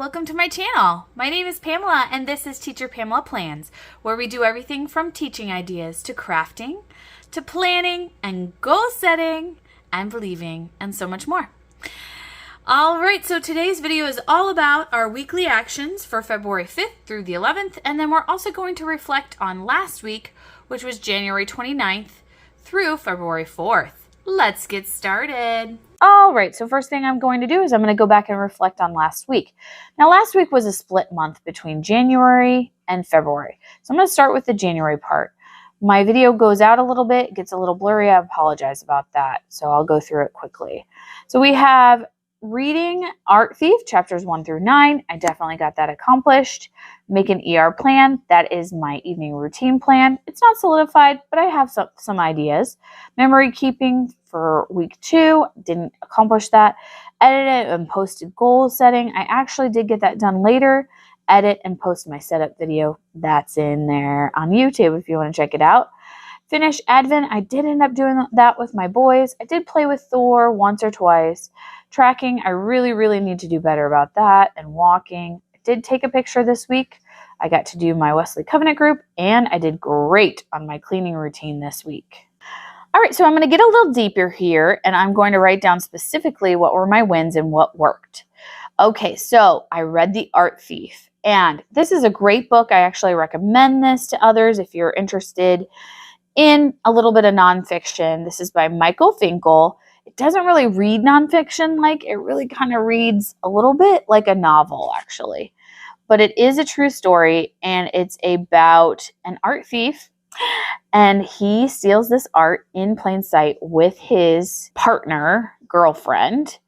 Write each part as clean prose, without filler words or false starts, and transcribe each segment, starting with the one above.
welcome to my channel. My name is Pamela and this is Teacher Pamela Plans, where we do everything from teaching ideas to crafting, to planning and goal setting and believing and so much more. Alright, so today's video is all about our weekly actions for February 5th through the 11th, and then we're also going to reflect on last week, which was January 29th through February 4th. Let's get started. All right, so first thing I'm going to do is I'm going to go back and reflect on last week. Now, last week was a split month between January and February. So I'm going to start with the January part. My video goes out a little bit, gets a little blurry. I apologize about that. So I'll go through it quickly. So we have reading Art Thief, chapters 1 through 9. I definitely got that accomplished. Make an ER plan. That is my evening routine plan. It's not solidified, but I have some ideas. Memory keeping for week 2. Didn't accomplish that. Edited and posted goal setting. I actually did get that done later. Edit and post my setup video. That's in there on YouTube if you want to check it out. Finish Advent. I did end up doing that with my boys. I did play with Thor once or twice. Tracking, I really need to do better about that. And walking. I did take a picture this week. I got to do my Wesley Covenant group, and I did great on my cleaning routine this week. All right, so I'm going to get a little deeper here, and I'm going to write down specifically what were my wins and what worked. Okay, so I read The Art Thief, and this is a great book. I actually recommend this to others if you're interested in a little bit of nonfiction. This is by Michael Finkel. It doesn't really read nonfiction like, it really kind of reads a little bit like a novel, actually. But it is a true story, and it's about an art thief, and he steals this art in plain sight with his partner, girlfriend,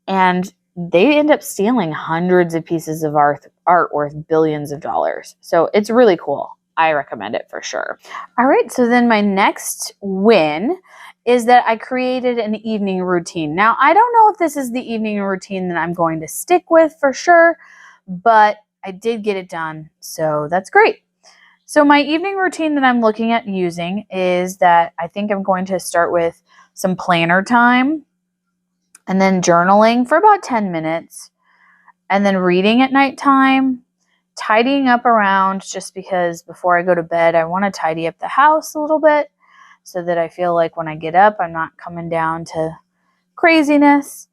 and they end up stealing hundreds of pieces of art worth billions of dollars. So it's really cool. I recommend it for sure. All right, so then my next win is that I created an evening routine. Now, I don't know if this is the evening routine that I'm going to stick with for sure, but I did get it done, so that's great. So my evening routine that I'm looking at using is that I think I'm going to start with some planner time, and then journaling for about 10 minutes, and then reading at nighttime, tidying up around, just because before I go to bed, I want to tidy up the house a little bit so that I feel like when I get up, I'm not coming down to craziness.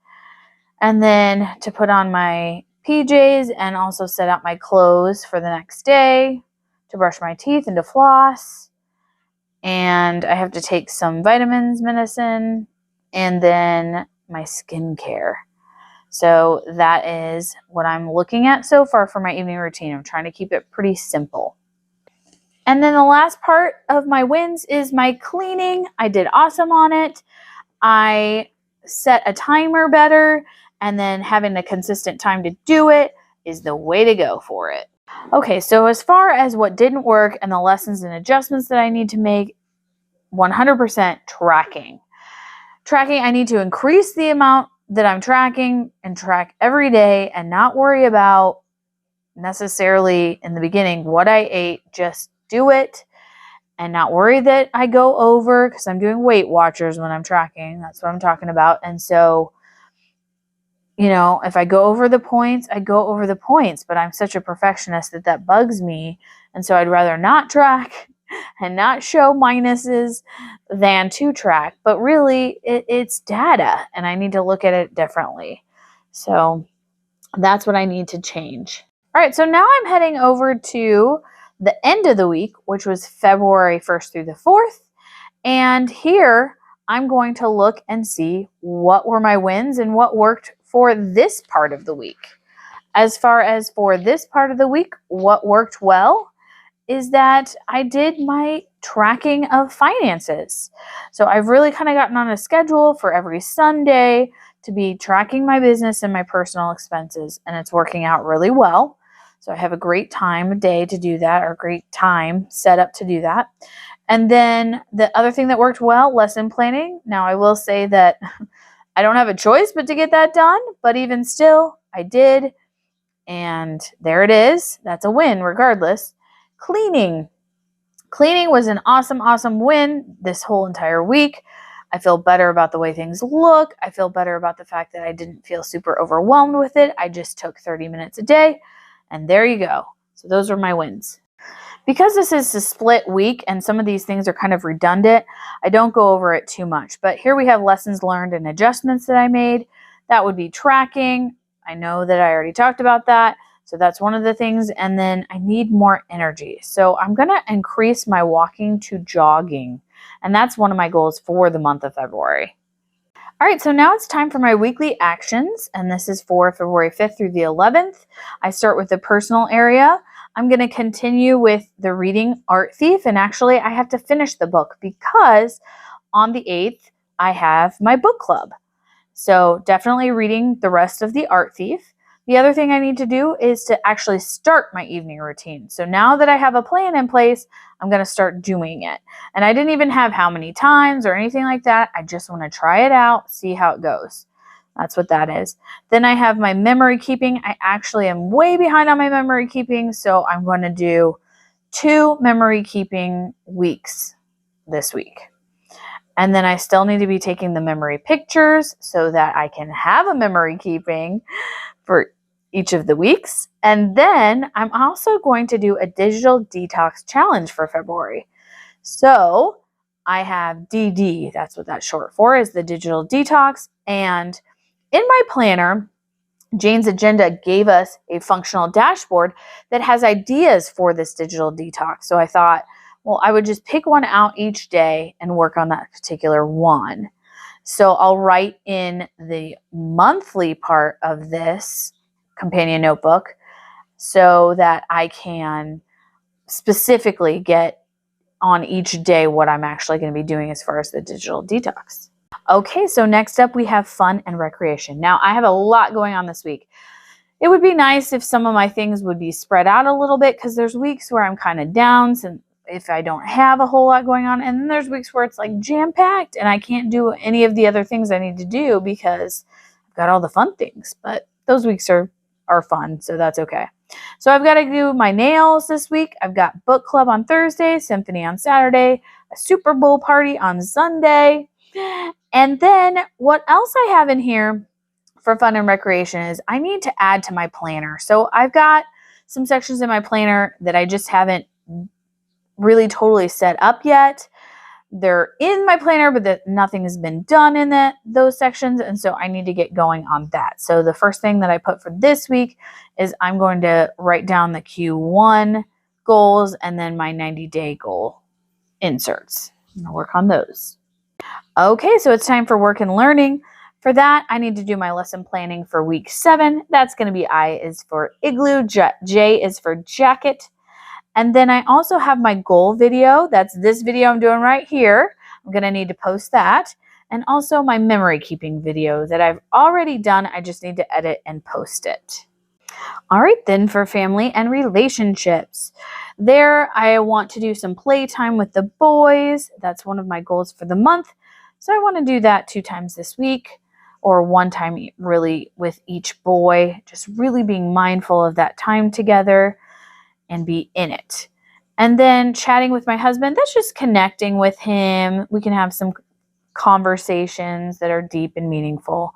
And then to put on my PJs and also set out my clothes for the next day, to brush my teeth and to floss. And I have to take some vitamins, medicine, and then my skincare. So that is what I'm looking at so far for my evening routine. I'm trying to keep it pretty simple. And then the last part of my wins is my cleaning. I did awesome on it. I set a timer better, and then having a consistent time to do it is the way to go for it. Okay, so as far as what didn't work and the lessons and adjustments that I need to make, 100% tracking. Tracking, I need to increase the amount that I'm tracking and track every day and not worry about necessarily in the beginning what I ate. Just do it and not worry that I go over, because I'm doing Weight Watchers when I'm tracking. That's what I'm talking about. And so, you know, if I go over the points, I go over the points, but I'm such a perfectionist that bugs me. And so I'd rather not track and not show minuses than to track. But really, it's data, and I need to look at it differently. So that's what I need to change. All right, so now I'm heading over to the end of the week, which was February 1st through the 4th. And here I'm going to look and see what were my wins and what worked for this part of the week. As far as for this part of the week, what worked well is that I did my tracking of finances. So I've really kind of gotten on a schedule for every Sunday to be tracking my business and my personal expenses, and it's working out really well. So I have a great time of day to do that, or great time set up to do that. And then the other thing that worked well, lesson planning. Now I will say that I don't have a choice but to get that done, but even still, I did. And there it is. That's a win regardless. Cleaning. Cleaning was an awesome win this whole entire week. I feel better about the way things look. I feel better about the fact that I didn't feel super overwhelmed with it. I just took 30 minutes a day, and there you go. So those are my wins. Because this is a split week and some of these things are kind of redundant, I don't go over it too much. But here we have lessons learned and adjustments that I made. That would be tracking. I know that I already talked about that. So that's one of the things. And then I need more energy. So I'm going to increase my walking to jogging. And that's one of my goals for the month of February. All right, so now it's time for my weekly actions, and this is for February 5th through the 11th. I start with the personal area. I'm going to continue with the reading Art Thief, and actually I have to finish the book because on the 8th I have my book club. So definitely reading the rest of the Art Thief. The other thing I need to do is to actually start my evening routine. So now that I have a plan in place, I'm going to start doing it. And I didn't even have how many times or anything like that. I just want to try it out, see how it goes. That's what that is. Then I have my memory keeping. I actually am way behind on my memory keeping, so I'm going to do 2 memory keeping weeks this week. And then I still need to be taking the memory pictures so that I can have a memory keeping for each of the weeks. And then I'm also going to do a digital detox challenge for February. So I have DD, that's what that's short for, is the digital detox. And in my planner, Jane's Agenda gave us a functional dashboard that has ideas for this digital detox. So I thought, well, I would just pick one out each day and work on that particular one. So I'll write in the monthly part of this companion notebook so that I can specifically get on each day what I'm actually going to be doing as far as the digital detox. Okay, so next up we have fun and recreation. Now I have a lot going on this week. It would be nice if some of my things would be spread out a little bit because there's weeks where I'm kind of down if I don't have a whole lot going on. And then there's weeks where it's like jam-packed and I can't do any of the other things I need to do because I've got all the fun things. But those weeks are fun, so that's okay. So I've got to do my nails this week. I've got book club on Thursday, symphony on Saturday, a Super Bowl party on Sunday. And then what else I have in here for fun and recreation is I need to add to my planner. So I've got some sections in my planner that I just haven't really totally set up yet. They're in my planner, but nothing has been done in those sections. And so I need to get going on that. So the first thing that I put for this week is I'm going to write down the Q1 goals and then my 90-day goal inserts. I'll work on those. Okay, so it's time for work and learning. For that, I need to do my lesson planning for week 7. That's going to be I is for igloo, J is for jacket. And then I also have my goal video. That's this video I'm doing right here. I'm going to need to post that. And also my memory keeping video that I've already done. I just need to edit and post it. All right, then for family and relationships. There, I want to do some playtime with the boys. That's one of my goals for the month. So I want to do that 2 times this week or 1 time really with each boy. Just really being mindful of that time together and be in it. And then chatting with my husband, that's just connecting with him. We can have some conversations that are deep and meaningful.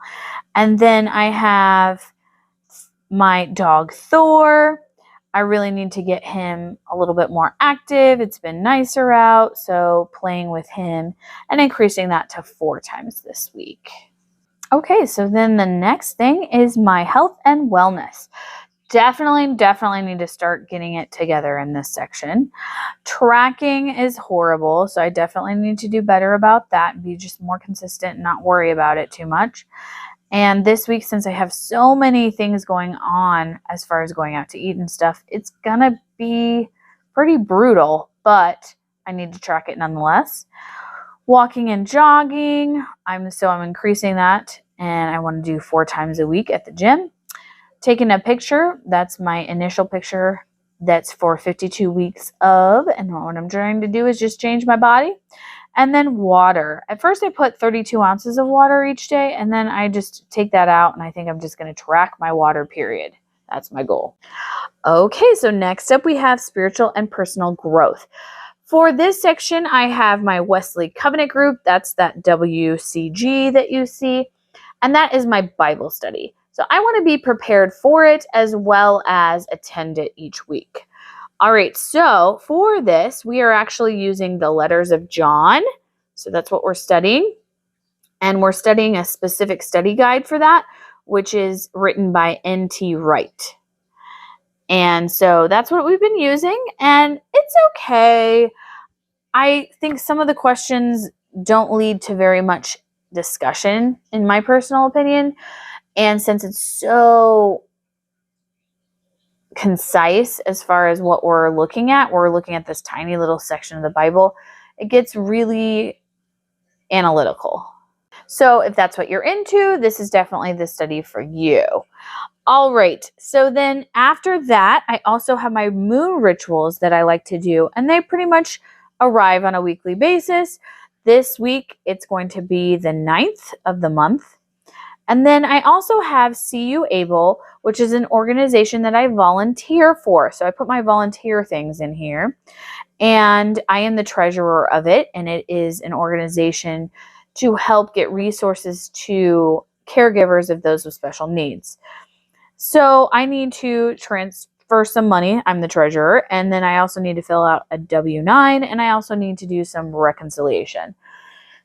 And then I have my dog Thor. I really need to get him a little bit more active. It's been nicer out, so playing with him and increasing that to 4 times this week. Okay, so then the next thing is my health and wellness. Definitely need to start getting it together in this section. Tracking is horrible, so I definitely need to do better about that and be just more consistent and not worry about it too much. And this week, since I have so many things going on as far as going out to eat and stuff, it's gonna be pretty brutal, but I need to track it nonetheless. Walking and jogging, I'm increasing that, and I want to do 4 times a week at the gym. Taking a picture, that's my initial picture that's for 52 weeks of, and what I'm trying to do is just change my body. And then water. At first I put 32 ounces of water each day, and then I just take that out, and I think I'm just going to track my water, period. That's my goal. Okay, so next up we have spiritual and personal growth. For this section, I have my Wesley Covenant group. That's that WCG that you see. And that is my Bible study. So I want to be prepared for it as well as attend it each week. All right, so for this, we are actually using the letters of John. So that's what we're studying. And we're studying a specific study guide for that, which is written by N.T. Wright. And so that's what we've been using, and it's okay. I think some of the questions don't lead to very much discussion, in my personal opinion. And since it's so concise as far as what we're looking at this tiny little section of the Bible, it gets really analytical. So if that's what you're into, this is definitely the study for you. All right, so then after that, I also have my moon rituals that I like to do, and they pretty much arrive on a weekly basis. This week, it's going to be the 9th of the month. And then I also have See You Able, which is an organization that I volunteer for. So I put my volunteer things in here, and I am the treasurer of it, and it is an organization to help get resources to caregivers of those with special needs. So I need to transfer some money. I'm the treasurer. And then I also need to fill out a W-9, and I also need to do some reconciliation.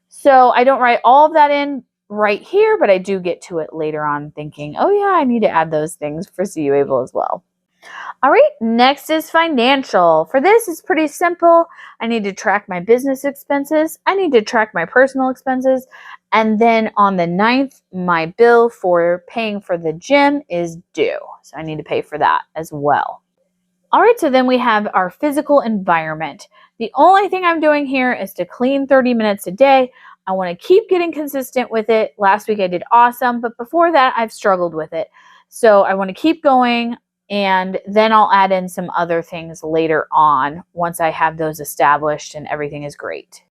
So I don't write all of that in right here, but I do get to it later on thinking, oh yeah, I need to add those things for See You Able as well. All right, next is financial. For this, it's pretty simple. I need to track my business expenses. I need to track my personal expenses. And then on the 9th, my bill for paying for the gym is due. So I need to pay for that as well. All right, so then we have our physical environment. The only thing I'm doing here is to clean 30 minutes a day. I want to keep getting consistent with it. Last week I did awesome, but before that I've struggled with it. So I want to keep going, and then I'll add in some other things later on once I have those established and everything is great.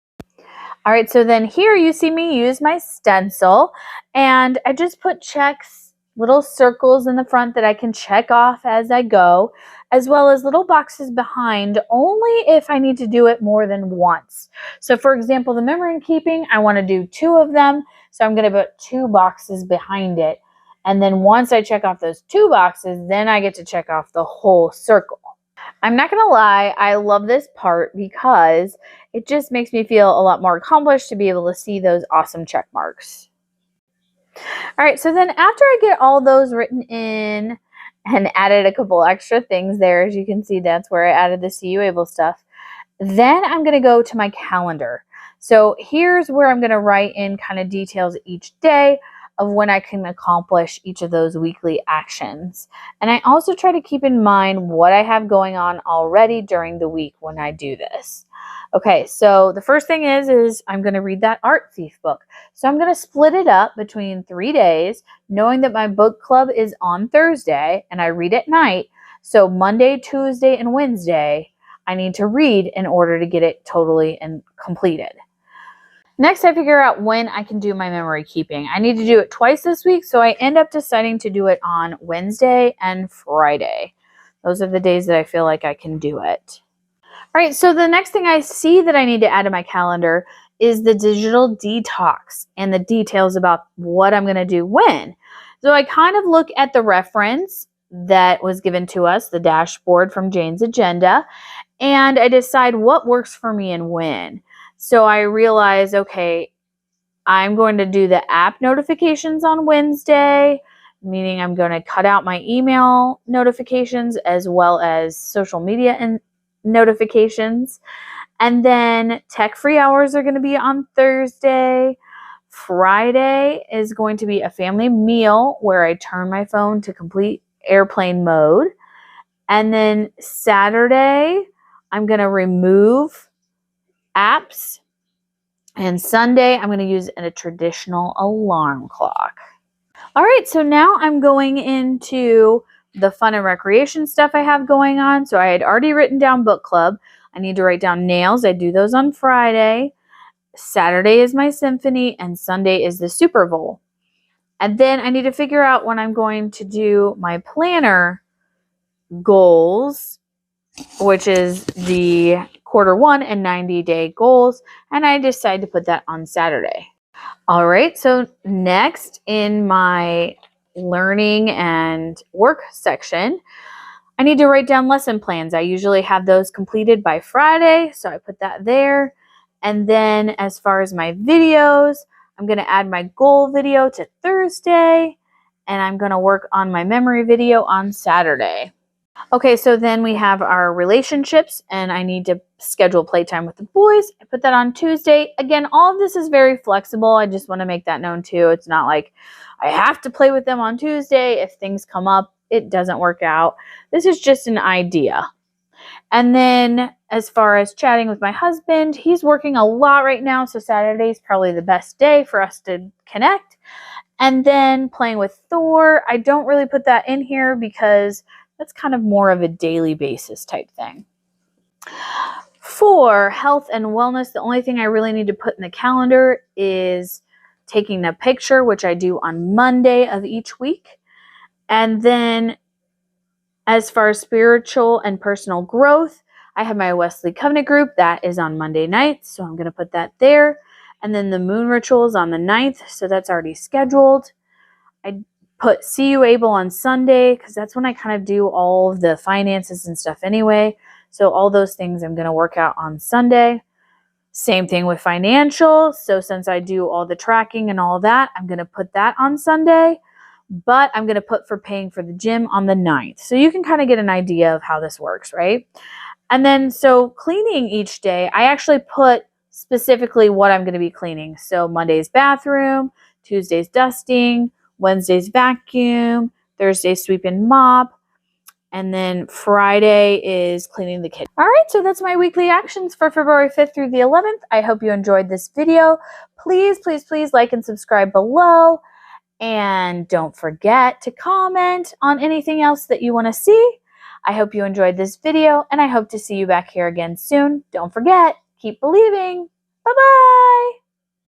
All right, so then here you see me use my stencil, and I just put checks, little circles in the front that I can check off as I go, as well as little boxes behind only if I need to do it more than once. So for example, the memory keeping, I want to do 2 of them, so I'm going to put 2 boxes behind it. And then once I check off those 2 boxes, then I get to check off the whole circle. I'm not going to lie, I love this part because it just makes me feel a lot more accomplished to be able to see those awesome check marks. All right, so then after I get all those written in and added a couple extra things there, as you can see, that's where I added the See You Able stuff. Then I'm going to go to my calendar. So here's where I'm going to write in kind of details each day of when I can accomplish each of those weekly actions. And I also try to keep in mind what I have going on already during the week when I do this. Okay, so the first thing is I'm going to read that Art Thief book. So I'm going to split it up between 3 days, knowing that my book club is on Thursday and I read at night. So Monday, Tuesday, and Wednesday, I need to read in order to get it totally and completed. Next, I figure out when I can do my memory keeping. I need to do it twice this week, so I end up deciding to do it on Wednesday and Friday. Those are the days that I feel like I can do it. All right, so the next thing I see that I need to add to my calendar is the digital detox and the details about what I'm going to do when. So I kind of look at the reference that was given to us, the dashboard from Jane's agenda, and I decide what works for me and when. So I realize, okay, I'm going to do the app notifications on Wednesday, meaning I'm going to cut out my email notifications as well as social media notifications. And then tech-free hours are going to be on Thursday. Friday is going to be a family meal where I turn my phone to complete airplane mode. And then Saturday, I'm going to remove apps. And Sunday, I'm going to use a traditional alarm clock. All right, so now I'm going into the fun and recreation stuff I have going on. So I had already written down book club. I need to write down nails. I do those on Friday. Saturday is my symphony, and Sunday is the Super Bowl. And then I need to figure out when I'm going to do my planner goals, which is the Q1 and 90-day goals, and I decided to put that on Saturday. All right, so next in my learning and work section, I need to write down lesson plans. I usually have those completed by Friday, so I put that there. And then as far as my videos, I'm going to add my goal video to Thursday, and I'm going to work on my memory video on Saturday. Okay, so then we have our relationships, and I need to schedule playtime with the boys. I put that on Tuesday. Again, all of this is very flexible. I just want to make that known too. It's not like I have to play with them on Tuesday. If things come up, it doesn't work out. This is just an idea. And then as far as chatting with my husband, he's working a lot right now, so Saturday is probably the best day for us to connect. And then playing with Thor, I don't really put that in here because that's kind of more of a daily basis type thing. For health and wellness, the only thing I really need to put in the calendar is taking a picture, which I do on Monday of each week. And then as far as spiritual and personal growth, I have my Wesley Covenant group. That is on Monday nights, so I'm going to put that there. And then the moon rituals on the 9th, so that's already scheduled. I put See You Abel on Sunday because that's when I kind of do all of the finances and stuff anyway. So all those things I'm going to work out on Sunday. Same thing with financial. So since I do all the tracking and all that, I'm going to put that on Sunday. But I'm going to put for paying for the gym on the 9th. So you can kind of get an idea of how this works, right? And then so cleaning each day, I actually put specifically what I'm going to be cleaning. So Monday's bathroom, Tuesday's dusting, Wednesday's vacuum, Thursday's sweep and mop, and then Friday is cleaning the kitchen. All right, so that's my weekly actions for February 5th through the 11th. I hope you enjoyed this video. Please, please, please like and subscribe below. And don't forget to comment on anything else that you want to see. I hope you enjoyed this video, and I hope to see you back here again soon. Don't forget, keep believing. Bye-bye.